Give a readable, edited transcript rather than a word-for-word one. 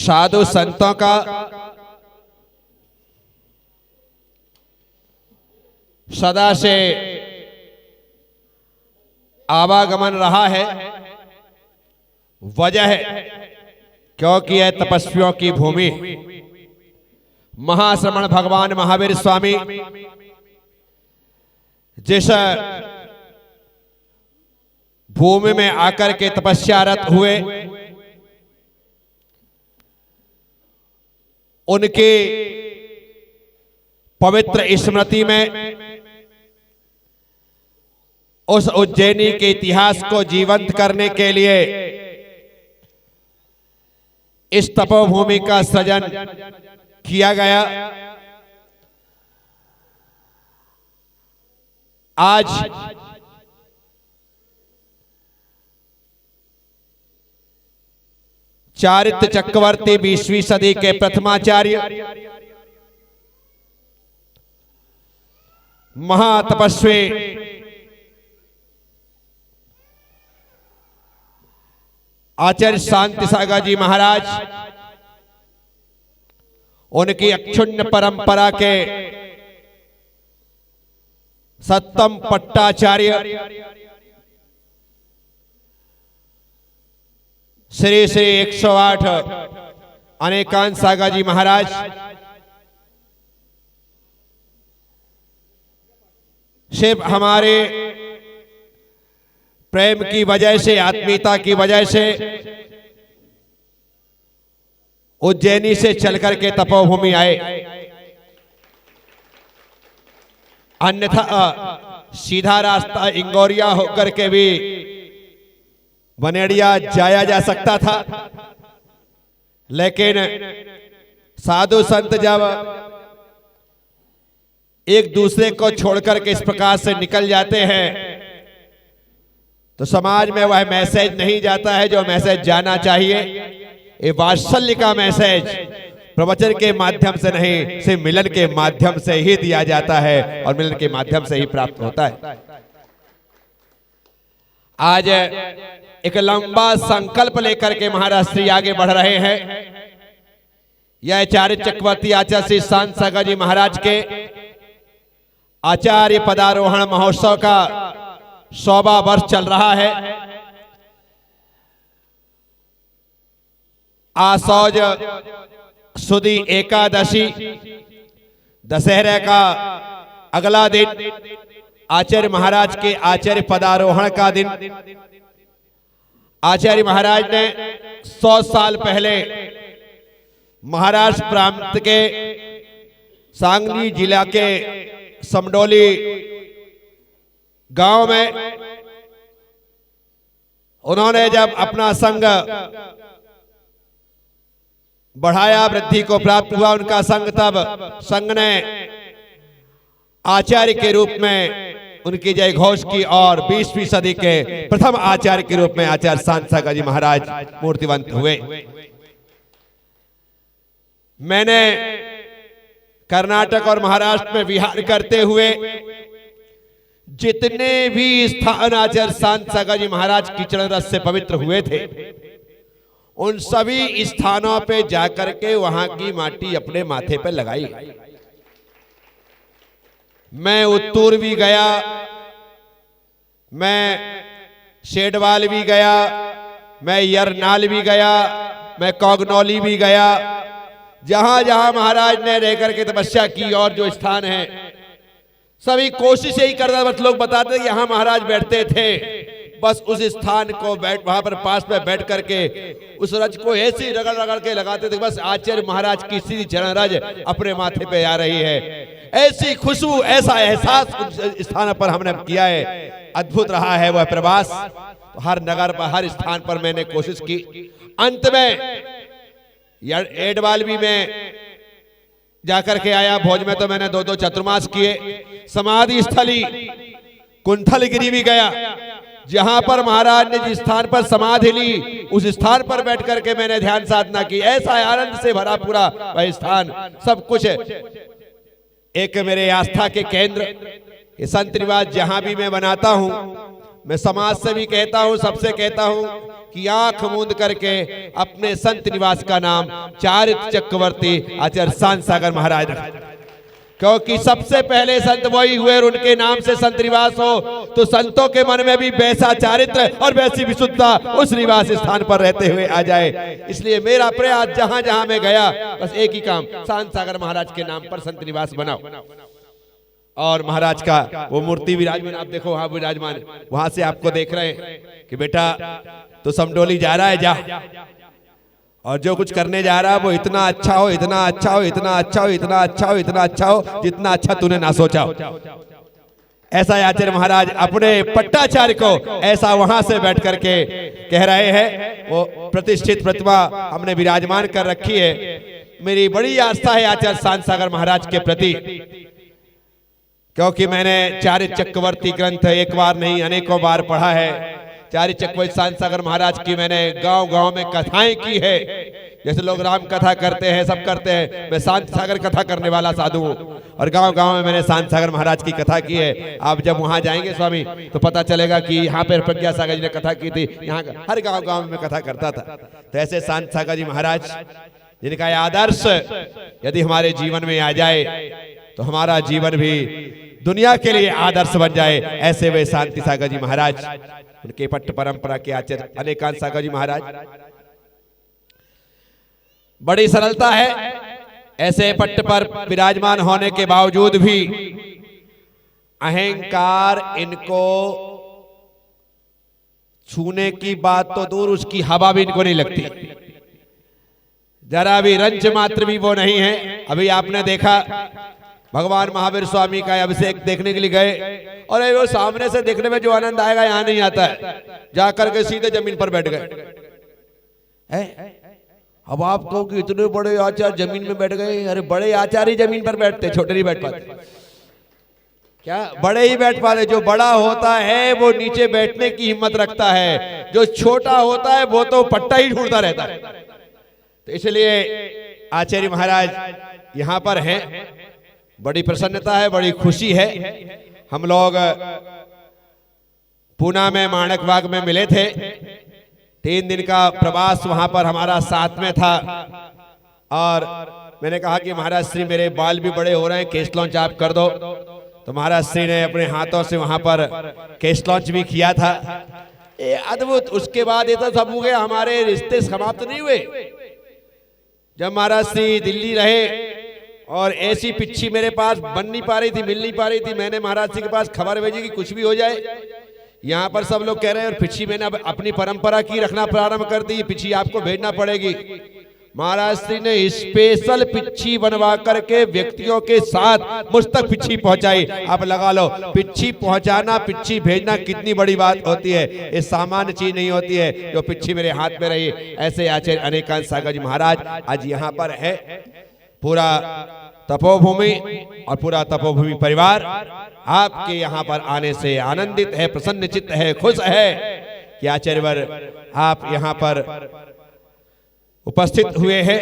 साधु संतों का सदा से आवागमन रहा है। वजह है क्योंकि यह तपस्वियों की भूमि। महाश्रमण भगवान महावीर स्वामी जिस भूमि में आकर के तपस्यारत हुए, उनकी पवित्र स्मृति में उस उज्जैनी के इतिहास को जीवंत करने के लिए इस तपोभूमि का सृजन किया गया। आज चारित्र चक्रवर्ती 20वीं सदी के प्रथमाचार्य महातपस्वी आचार्य शांति सागर जी महाराज, उनकी अक्षुण्ण परंपरा के सत्तम पट्टाचार्य श्री श्री 108 अनेकांत सागर जी महाराज, सिर्फ हमारे प्रेम की वजह से, आत्मीयता की वजह से उज्जैनी से चलकर के तपोभूमि आए। अन्यथा सीधा रास्ता इंगोरिया होकर के भी बनेड़िया जाया जा सकता था, लेकिन साधु संत जब एक दूसरे को छोड़कर के इस प्रकार से निकल जाते हैं तो समाज में वह मैसेज नहीं जाता है जो मैसेज जाना चाहिए। ये वात्सल्य का मैसेज प्रवचन के माध्यम से नहीं, सिर्फ मिलन के माध्यम से ही दिया जाता है और मिलन के माध्यम से ही प्राप्त होता है। आज एक लंबा संकल्प लेकर के महाराज श्री आगे बढ़ रहे हैं। यह चारित्र चक्रवर्ती आचार्य श्री शांत सागर जी महाराज के आचार्य पदारोहण महोत्सव का 100वां वर्ष चल रहा है। आसौज सुदी एकादशी दशहरे का अगला दिन, आचार्य महाराज के आचार्य पदारोहण का दिन। आचार्य महाराज ने 100 साल पहले महाराष्ट्र प्रांत के सांगली जिला के समडोली गांव में उन्होंने जब अपना संघ बढ़ाया, वृद्धि को प्राप्त हुआ उनका संघ, तब संघ ने आचार्य के रूप में उनकी जय घोष की और 20वीं सदी के प्रथम आचार्य के रूप में आचार्य शांत सागर जी महाराज मूर्तिवंत हुए। मैंने कर्नाटक और महाराष्ट्र में विहार करते हुए जितने भी स्थान आचार्य शांत सागर जी महाराज की चरण रस से पवित्र हुए थे, उन सभी स्थानों पे जाकर के वहां की माटी अपने माथे पे लगाई। मैं उत्तूर भी गया, मैं शेडवाल भी गया, मैं यरनाल भी गया, मैं कौगनौली भी गया। जहां जहां महाराज ने रह करके तपस्या की और जो स्थान है सभी कोशिश यही करता, बस लोग बताते कि यहाँ महाराज बैठते थे, बस उस स्थान को वहां पर पास में बैठ करके उस रज को ऐसी रगड़ रगड़ के लगाते थे, बस आचार्य महाराज की सीधी चरण रज अपने माथे पे आ रही है। ऐसी खुशबू, ऐसा एहसास उस स्थान पर हमने किया है। अद्भुत रहा है वह प्रवास। तो हर नगर पर, हर स्थान पर मैंने कोशिश की। अंत में एडवालवी में जाकर के आया। भोज में तो मैंने 2-2 चतुर्मास किए। समाधि स्थली कुंठलगिरी भी गया, जहां पर महाराज ने जिस स्थान पर समाधि ली उस स्थान पर बैठ करके मैंने ध्यान साधना की। ऐसा आनंद से भरा पूरा वह स्थान, सब कुछ एक मेरे आस्था के केंद्र। ये संत निवास जहां भी मैं बनाता हूं, मैं समाज से भी कहता हूं, सबसे कहता हूं कि आंख मूंद करके अपने संत निवास का नाम चारित्र चक्रवर्ती आचार्य शांत सागर महाराज रखें, क्योंकि सबसे पहले संत वही हुए और उनके नाम से संत निवास हो तो संतों के मन में भी वैसा चारित्र और वैसी विशुद्धता उस निवास स्थान पर रहते हुए आ जाए। इसलिए मेरा प्रयास जहां जहां मैं गया बस एक ही काम, शांत सागर महाराज के नाम पर संत निवास बनाओ। और महाराज का वो मूर्ति विराजमान आप देखो वहां विराजमान, वहां से आपको देख रहे हैं कि बेटा तो समडोली जा रहा है, जा, और जो कुछ करने जा रहा है वो इतना अच्छा हो, इतना अच्छा हो, इतना अच्छा हो, इतना अच्छा हो, इतना अच्छा हो जितना अच्छा तूने ना सोचा हो। ऐसा आचार्य महाराज अपने पट्टाचार्य को ऐसा वहां से बैठ करके कह रहे हैं। वो प्रतिष्ठित प्रतिमा हमने विराजमान कर रखी है। मेरी बड़ी आस्था है आचार्य शांत सागर महाराज के प्रति, क्योंकि मैंने चारित्र चक्रवर्ती ग्रंथ एक बार नहीं अनेकों बार पढ़ा है। चारित्र चक्रवर्ती शांत सागर महाराज की मैंने गांव गांव में कथाएं की है। जैसे लोग राम कथा करते हैं, सब करते हैं, मैं शांत सागर कथा करने वाला साधु हूँ और गांव गांव में मैंने शांत सागर महाराज की कथा की है। आप जब वहां जाएंगे स्वामी तो पता चलेगा कि यहाँ पे प्रज्ञा सागर जी ने कथा की थी, यहाँ हर गाँव गाँव में कथा करता था। तो ऐसे शांत सागर जी महाराज जिनका आदर्श यदि हमारे जीवन में आ जाए तो हमारा जीवन भी दुनिया के लिए आदर्श बन जाए। ऐसे वे शांति सागर जी महाराज, उनके पट्ट परंपरा के आचार्य अनेकांत सागर जी महाराज। बड़ी सरलता है, ऐसे पट्ट पर विराजमान होने के बावजूद भी अहंकार इनको छूने की बात तो दूर, उसकी हवा भी इनको नहीं लगती, जरा भी रंच मात्र भी वो नहीं है। अभी आपने देखा भगवान महावीर स्वामी का अभिषेक देखने के लिए गए और वो सामने से देखने में जो आनंद आएगा यहां नहीं आता है, जाकर के सीधे जमीन पर बैठ गए। अब आप कहो कि इतने बड़े आचार्य जमीन में बैठ गए, अरे बड़े आचार्य जमीन पर बैठते, छोटे नहीं बैठ पाते क्या? बड़े ही बैठ पाते। जो बड़ा होता है वो नीचे बैठने की हिम्मत रखता है, जो छोटा होता है वो तो पट्टा ही ढूंढता रहता है। तो इसलिए आचार्य महाराज यहाँ पर हैं, बड़ी प्रसन्नता है, बड़ी खुशी है। हम लोग पूना में माणक बाग में मिले थे, 3 दिन का प्रवास वहां पर हमारा साथ में था और मैंने कहा कि महाराज श्री मेरे बाल भी बड़े हो रहे हैं, केश लॉन्च आप कर दो। तो महाराज श्री ने अपने हाथों से वहां पर केश लॉन्च भी किया था। अद्भुत। उसके बाद ये तो सब हो गया, हमारे रिश्ते समाप्त नहीं हुए। जब महाराज श्री दिल्ली रहे और ऐसी पिच्छी मेरे पास बन नहीं पा रही थी, मिल नहीं पा रही थी, मैंने महाराज जी के पास खबर भेजी कि कुछ भी हो जाए। यहाँ पर सब लोग कह रहे हैं और पिच्छी मैंने अब अपनी परंपरा की रखना प्रारंभ कर दी, पिच्छी आपको भेजना पड़ेगी। महाराज श्री ने स्पेशल पिच्छी बनवा करके व्यक्तियों के साथ मुझ तक पिच्छी पहुंचाई। आप लगा लो, पिच्छी पहुंचाना, पिच्छी भेजना कितनी बड़ी बात होती है। ये सामान्य चीज नहीं होती है जो पिच्छी मेरे हाथ में रही। ऐसे आचार्य अनेकांत सागर जी महाराज आज यहाँ पर है। पूरा तपोभूमि और पूरा तपोभूमि परिवार आपके यहाँ पर आने से आनंदित है, प्रसन्न चित्त है, खुश है कि आचार्यवर आप यहाँ पर उपस्थित हुए हैं।